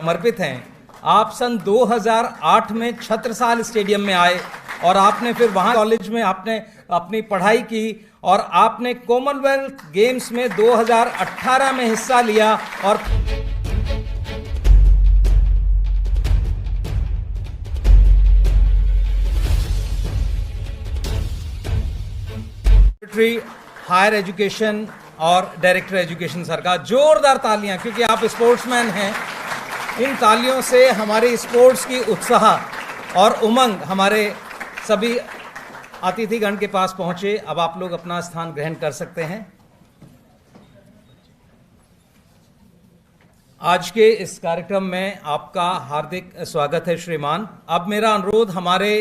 समर्पित हैं। आप सन 2008 में छत्रसाल स्टेडियम में आए और आपने फिर वहाँ कॉलेज में आपने अपनी पढ़ाई की और आपने कॉमनवेल्थ गेम्स में 2018 में हिस्सा लिया और हायर एजुकेशन और डायरेक्टर एजुकेशन सर का जोरदार तालियां, क्योंकि आप स्पोर्ट्समैन हैं। इन तालियों से हमारे स्पोर्ट्स की उत्साह और उमंग हमारे सभी अतिथिगण के पास पहुंचे। अब आप लोग अपना स्थान ग्रहण कर सकते हैं। आज के इस कार्यक्रम में आपका हार्दिक स्वागत है श्रीमान। अब मेरा अनुरोध, हमारे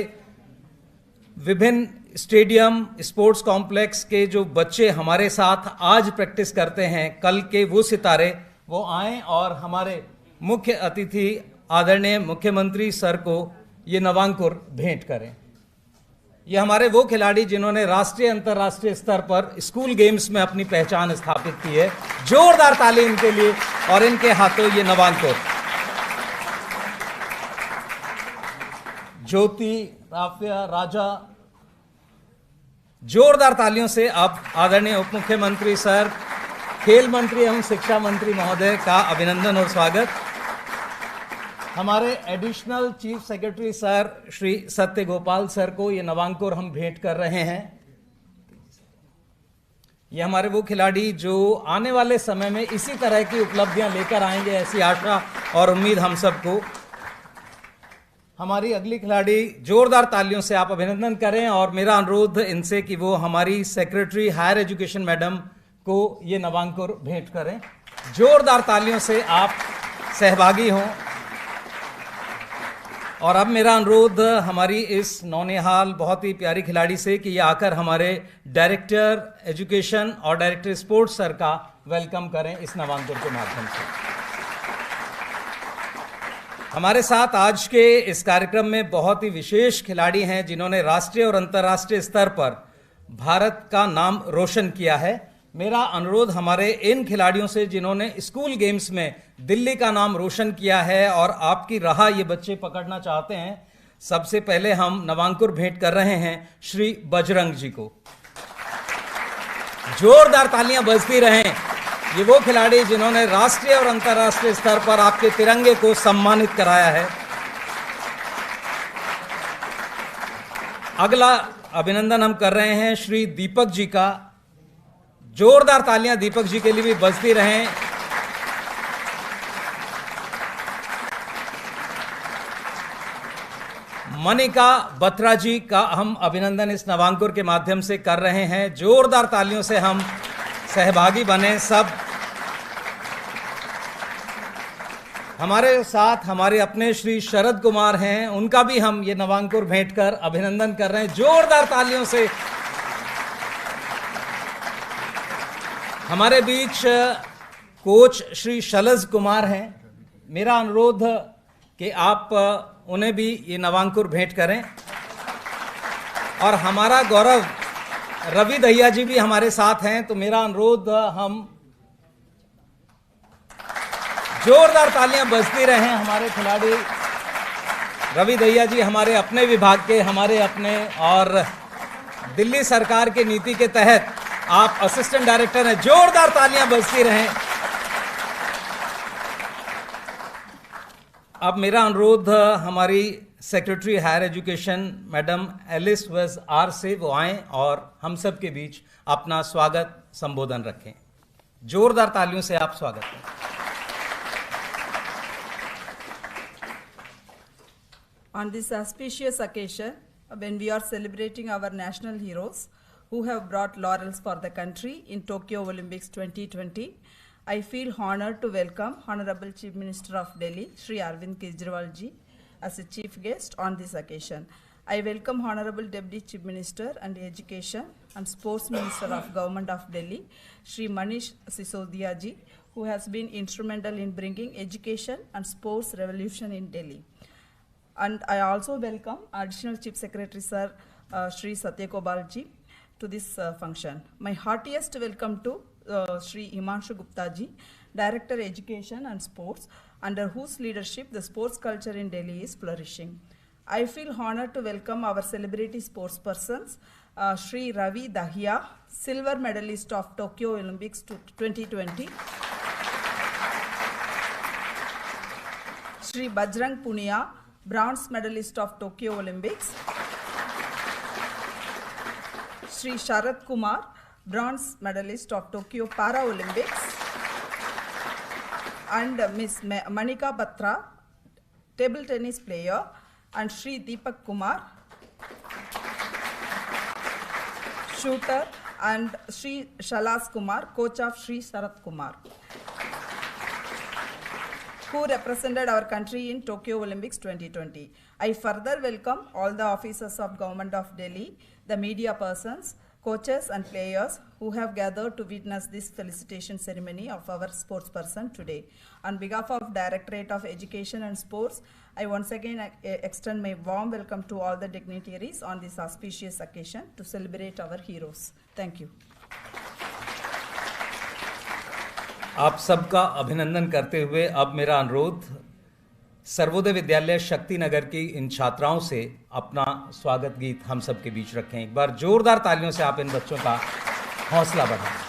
विभिन्न स्टेडियम स्पोर्ट्स कॉम्प्लेक्स के जो बच्चे हमारे साथ आज प्रैक्टिस करते हैं, कल के वो सितारे, वो आएं और हमारे मुख्य अतिथि आदरणीय मुख्यमंत्री सर को ये नवांकुर भेंट करें। ये हमारे वो खिलाड़ी जिन्होंने राष्ट्रीय अंतर्राष्ट्रीय स्तर पर स्कूल गेम्स में अपनी पहचान स्थापित की है। जोरदार ताली इनके लिए और इनके हाथों ये नवांकुर। ज्योति, राफिया, राजा, जोरदार तालियों से अब आदरणीय उप मुख्यमंत्री सर, खेल मंत्री एवं शिक्षा मंत्री महोदय का अभिनंदन और स्वागत। हमारे additional chief secretary sir Shri Satya Gopal sir को ये नवांकुर हम भेंट कर रहे हैं। ये हमारे वो खिलाड़ी जो आने वाले समय में इसी तरह की उपलब्धियां लेकर आएंगे, ऐसी आशा और उम्मीद हम सबको। हमारी अगली खिलाड़ी, जोरदार तालियों से आप अभिनंदन करें और मेरा अनुरोध इनसे कि वो हमारी सेक्रेटरी हायर एजुकेशन मैडम को ये नवांकुर भेंट करें। जोरदार तालियों से आप सहभागी हों। और अब मेरा अनुरोध हमारी इस नौनिहाल बहुत ही प्यारी खिलाड़ी से कि ये आकर हमारे डायरेक्टर एजुकेशन और डायरेक्टर स्पोर्ट्स सर का वेलकम करें इस नवांकुर के माध्यम से। हमारे साथ आज के इस कार्यक्रम में बहुत ही विशेष खिलाड़ी हैं जिन्होंने राष्ट्रीय और अंतर्राष्ट्रीय स्तर पर भारत का नाम रोशन किया है। मेरा अनुरोध हमारे इन खिलाड़ियों से जिन्होंने स्कूल गेम्स में दिल्ली का नाम रोशन किया है और आपकी राह ये बच्चे पकड़ना चाहते हैं, सबसे पहले हम नवांकुर भेंट कर रहे हैं श्री बजरंग जी को। जोरदार तालियां बजती रहें। ये वो खिलाड़ी जिन्होंने राष्ट्रीय और अंतर्राष्ट्रीय स्तर पर आपके तिरंगे को सम्मानित कराया है। अगला अभिनंदन हम कर रहे हैं श्री दीपक जी का। जोरदार तालियां दीपक जी के लिए भी बजती रहें। मनिका बत्रा जी का हम अभिनंदन इस नवांकुर के माध्यम से कर रहे हैं। जोरदार तालियों से हम सहभागी बने सब। हमारे साथ हमारे अपने श्री शरद कुमार हैं, उनका भी हम ये नवांकुर भेंट कर अभिनंदन कर रहे हैं। जोरदार तालियों से। हमारे बीच कोच श्री शलज कुमार हैं। मेरा अनुरोध कि आप उन्हें भी ये नवांकुर भेंट करें। और हमारा गौरव रवि दहिया जी भी हमारे साथ हैं, तो मेरा अनुरोध, हम जोरदार तालियां बजती रहें। हमारे खिलाड़ी रवि दहिया जी हमारे अपने विभाग के, हमारे अपने, और दिल्ली सरकार की नीति के तहत आप असिस्टेंट डायरेक्टर हैं। जोरदार तालियां बजती रहें। अब मेरा अनुरोध हमारी secretary higher education madam Alice वेज आर से वो आएं और हम सब के बीच अपना स्वागत संबोधन रखें। जोरदार तालियों से आप स्वागत करें। On this auspicious occasion, when we are celebrating our national heroes who have brought laurels for the country in Tokyo Olympics 2020, I feel honored to welcome Honorable Chief Minister of Delhi, Shri Arvind Kejriwal ji, as a chief guest on this occasion. I welcome Honorable Deputy Chief Minister and Education and Sports Minister of Government of Delhi, Shri Manish Sisodia ji, who has been instrumental in bringing education and sports revolution in Delhi. And I also welcome Additional Chief Secretary Sir Shri Satya Gopal ji to this function. My heartiest welcome to Shri Himanshu Gupta ji, Director Education and Sports, under whose leadership the sports culture in Delhi is flourishing. I feel honored to welcome our celebrity sportspersons, Shri Ravi Dahiya, silver medalist of Tokyo Olympics 2020, Shri Bajrang Punia, bronze medalist of Tokyo Olympics, Shri Sharat Kumar, bronze medalist of Tokyo Paralympics, and Miss Manika Batra, table tennis player, and Shri Deepak Kumar, shooter, and Shri Shalas Kumar, coach of Shri Sharat Kumar, who represented our country in Tokyo Olympics 2020. I further welcome all the officers of Government of Delhi, the media persons, coaches and players who have gathered to witness this felicitation ceremony of our sportsperson today. On behalf of Directorate of Education and Sports, I once again extend my warm welcome to all the dignitaries on this auspicious occasion to celebrate our heroes. Thank you. आप सबका अभिनंदन करते हुए अब मेरा अनुरोध सर्वोदय विद्यालय शक्ति नगर की इन छात्राओं से अपना स्वागत गीत हम सब के बीच रखें। एक बार जोरदार तालियों से आप इन बच्चों का हौसला बढ़ाएं।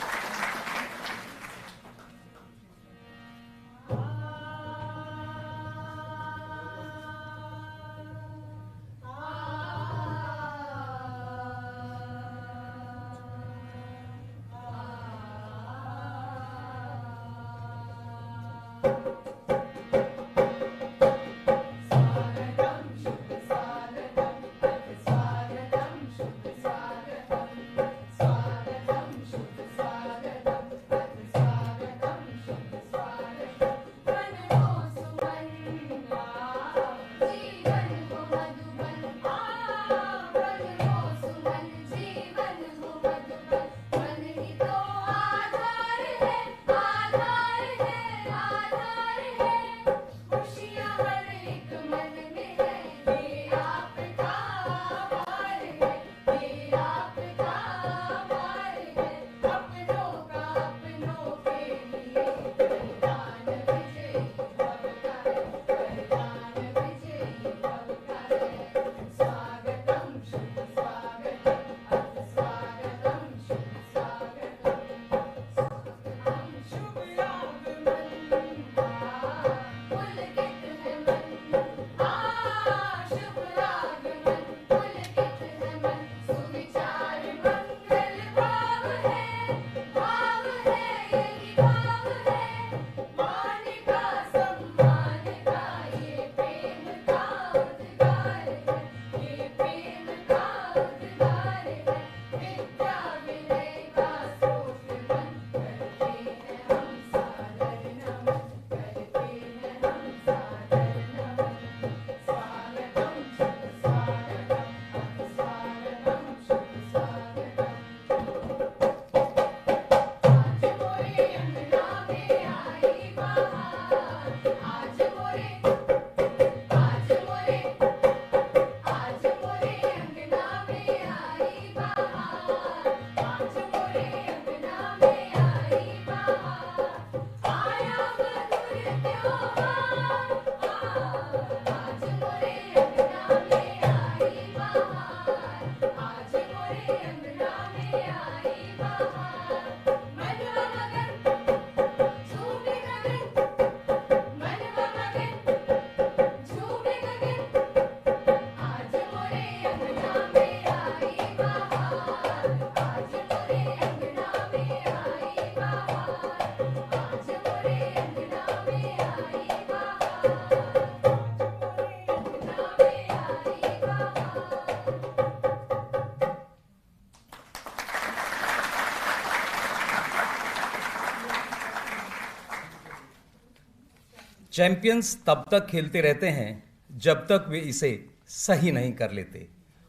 चैंपियंस तब तक खेलते रहते हैं जब तक वे इसे सही नहीं कर लेते,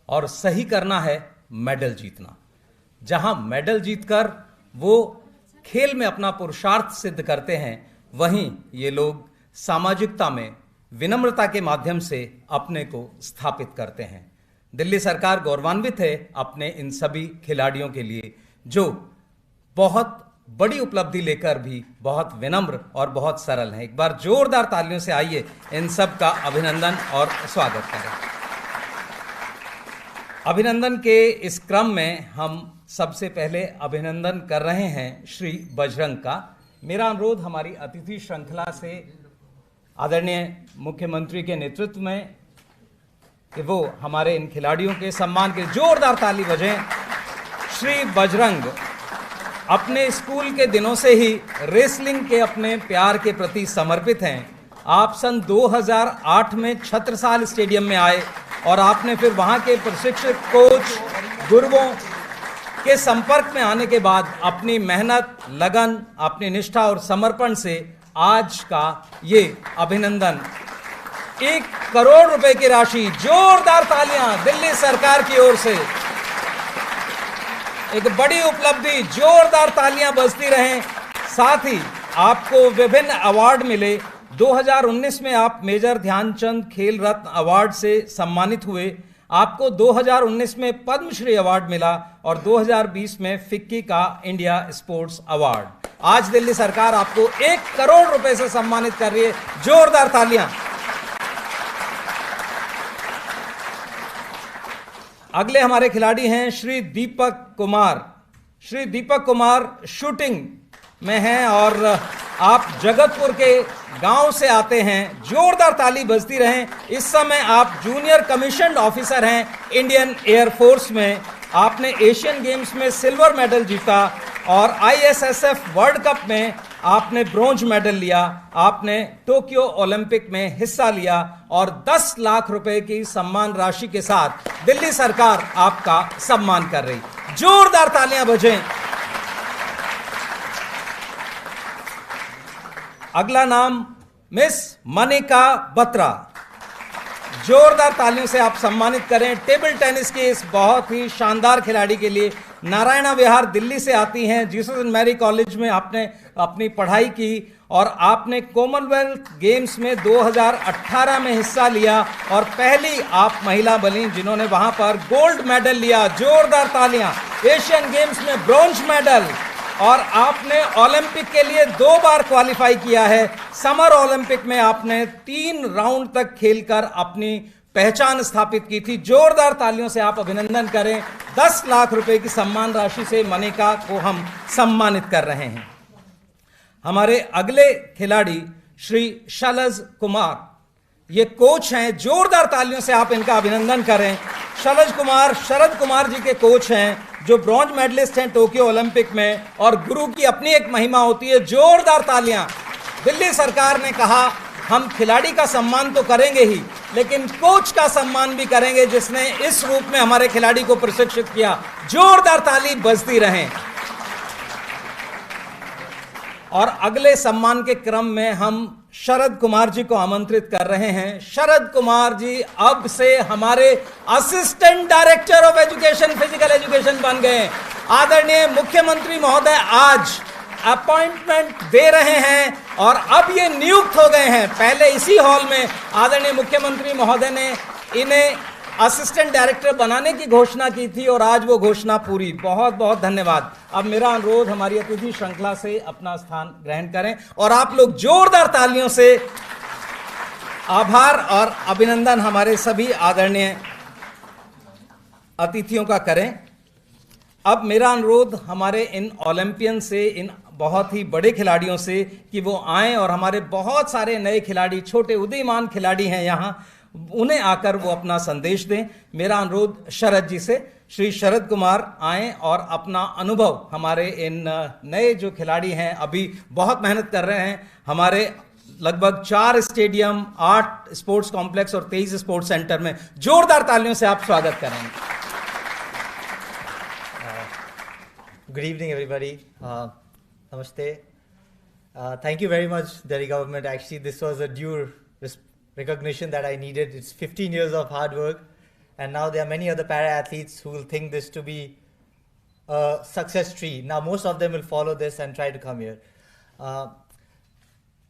और सही करना है मेडल जीतना। जहां मेडल जीतकर वो खेल में अपना पुरुषार्थ सिद्ध करते हैं, वहीं ये लोग सामाजिकता में विनम्रता के माध्यम से अपने को स्थापित करते हैं। दिल्ली सरकार गौरवान्वित है अपने इन सभी खिलाड़ियों के लिए जो बहुत बड़ी उपलब्धि लेकर भी बहुत विनम्र और बहुत सरल हैं। एक बार जोरदार तालियों से आइए इन सब का अभिनंदन और स्वागत करें। अभिनंदन के इस क्रम में हम सबसे पहले अभिनंदन कर रहे हैं श्री बजरंग का। मेरा अनुरोध हमारी अतिथि श्रृंखला से आदरणीय मुख्यमंत्री के नेतृत्व में कि वो हमारे इन खिलाड़ियों के सम्मान के जोरदार ताली बजें। श्री बजरंग अपने स्कूल के दिनों से ही रेसलिंग के अपने प्यार के प्रति समर्पित हैं। आप सन 2008 में छत्रसाल स्टेडियम में आए और आपने फिर वहां के प्रशिक्षक, कोच, गुरुओं के संपर्क में आने के बाद अपनी मेहनत, लगन, अपनी निष्ठा और समर्पण से आज का ये अभिनंदन 1 करोड़ रुपए की राशि, जोरदार तालियां दिल्ली सरकार की ओर से, एक बड़ी उपलब्धि, जोरदार तालियां बजती रहें। साथ ही आपको विभिन्न अवार्ड मिले। 2019 में आप मेजर ध्यानचंद खेल रत्न अवार्ड से सम्मानित हुए। आपको 2019 में पद्मश्री अवार्ड मिला और 2020 में फिक्की का इंडिया स्पोर्ट्स अवार्ड। आज दिल्ली सरकार आपको 1 करोड़ रुपए से सम्मानित कर रही है। जोरदार तालियां। अगले हमारे खिलाड़ी हैं श्री दीपक कुमार। श्री दीपक कुमार शूटिंग में हैं और आप जगतपुर के गांव से आते हैं। जोरदार ताली बजती रहें। इस समय आप जूनियर कमीशन्ड ऑफिसर हैं इंडियन एयर फोर्स में। आपने एशियन गेम्स में सिल्वर मेडल जीता और ISSF वर्ल्ड कप में आपने ब्रोंज मेडल लिया। आपने टोक्यो ओलंपिक में हिस्सा लिया और 10 लाख रुपए की सम्मान राशि के साथ दिल्ली सरकार आपका सम्मान कर रही। जोरदार तालियां बजें। अगला नाम मिस मनिका बत्रा। जोरदार तालियों से आप सम्मानित करें। टेबल टेनिस के इस बहुत ही शानदार खिलाड़ी के लिए नारायणा विहार दिल्ली से आती हैं। जीसस एंड मैरी कॉलेज में आपने अपनी पढ़ाई की और आपने कॉमनवेल्थ गेम्स में 2018 में हिस्सा लिया और पहली आप महिला बनी जिन्होंने वहां पर गोल्ड मेडल लिया। जोरदार तालियां। एशियन गेम्स में ब्रॉन्ज मेडल और आपने ओलंपिक के लिए 2 बार क्वालिफाई किया है। समर ओलंपिक में आपने 3 राउंड तक खेलकर अपनी पहचान स्थापित की थी। जोरदार तालियों से आप अभिनंदन करें। 10 लाख रुपए की सम्मान राशि से मनिका को हम सम्मानित कर रहे हैं। हमारे अगले खिलाड़ी श्री शलज कुमार, ये कोच हैं। जोरदार तालियों से आप इनका अभिनंदन करें। शलज कुमार शरद कुमार जी के कोच हैं जो ब्रॉन्ज मेडलिस्ट हैं टोक्यो ओलंपिक में और गुरु की अपनी एक महिमा होती है। जोरदार तालियां। दिल्ली सरकार ने कहा हम खिलाड़ी का सम्मान तो करेंगे ही लेकिन कोच का सम्मान भी करेंगे जिसने इस रूप में हमारे खिलाड़ी को प्रशिक्षित किया। जोरदार ताली बजती रहें। और अगले सम्मान के क्रम में हम शरद कुमार जी को आमंत्रित कर रहे हैं। शरद कुमार जी अब से हमारे assistant director of education physical education बन गए। आदरणीय मुख्यमंत्री महोदय आज अपॉइंटमेंट दे रहे हैं और अब ये नियुक्त हो गए हैं। पहले इसी हॉल में आदरणीय मुख्यमंत्री महोदय ने इन्हें असिस्टेंट डायरेक्टर बनाने की घोषणा की थी और आज वो घोषणा पूरी। बहुत बहुत धन्यवाद। अब मेरा अनुरोध हमारी अतिथि श्रृंखला से अपना स्थान ग्रहण करें और आप लोग जोरदार तालियों से आभार और अभिनंदन हमारे सभी आदरणीय अतिथियों का करें। अब मेरा अनुरोध हमारे इन ओलंपियन से, इन बहुत ही बड़े खिलाड़ियों से कि वो आएं और हमारे बहुत सारे नए खिलाड़ी, छोटे उदीयमान खिलाड़ी हैं यहाँ, उन्हें आकर वो अपना संदेश दें। मेरा अनुरोध शरद जी से, श्री शरद कुमार आएं और अपना अनुभव हमारे इन नए जो खिलाड़ी हैं, अभी बहुत मेहनत कर रहे हैं। हमारे लगभग 4 स्टेडियम, 8 स्पोर्ट्स कॉम्प्लेक्स और 23 स्पोर्ट्स सेंटर में जोरदार तालियों से आप स्वागत करेंगे। Good evening, everybody. Namaste. Thank you very much, Delhi government. Actually, this was a due recognition that I needed. It's 15 years of hard work, and now there are many other para-athletes who will think this to be a success tree. Now, most of them will follow this and try to come here.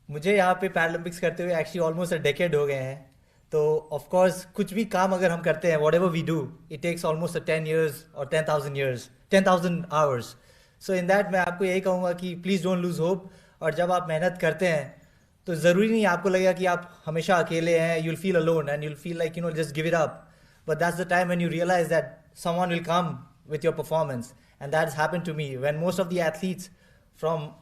मुझे यहाँ पे Paralympics करते हुए actually almost a decade हो गए हैं. तो of course कुछ भी काम अगर हम करते हैं, whatever we do, it takes almost 10 years or 10,000 years. 10,000 hours. So in that मैं आपको यही कहूँगा कि प्लीज़ डोंट लूज होप, और जब आप मेहनत करते हैं तो ज़रूरी नहीं आपको लगेगा कि आप हमेशा अकेले हैं, you'll feel alone and you'll feel like, you know, just give it up. But that's the time when you realize that someone will come with your performance. And that's happened to me when most of the athletes from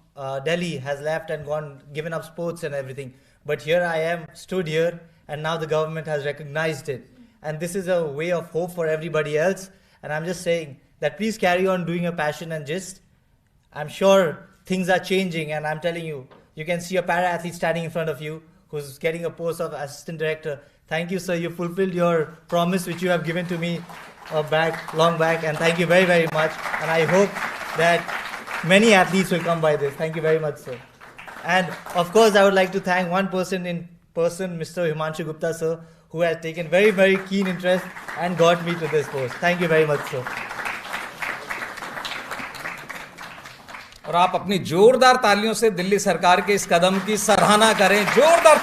Delhi has left and gone, given up sports and everything. But here I am, stood here, and now the government has recognized it. And this is a way of hope for everybody else. And I'm just saying that please carry on doing your passion, and just, I'm sure things are changing, and I'm telling you, you can see a para-athlete standing in front of you who's getting a post of assistant director. Thank you, sir. You fulfilled your promise which you have given to me long back, and thank you very, very much. And I hope that many athletes will come by this. Thank you very much, sir. And of course, I would like to thank one person in person, Mr. Himanshu Gupta, sir, who has taken very, very keen interest and got me to this post. Thank you very much, sir. और आप अपनी जोरदार तालियों से दिल्ली सरकार के इस कदम की सराहना करें, जोरदार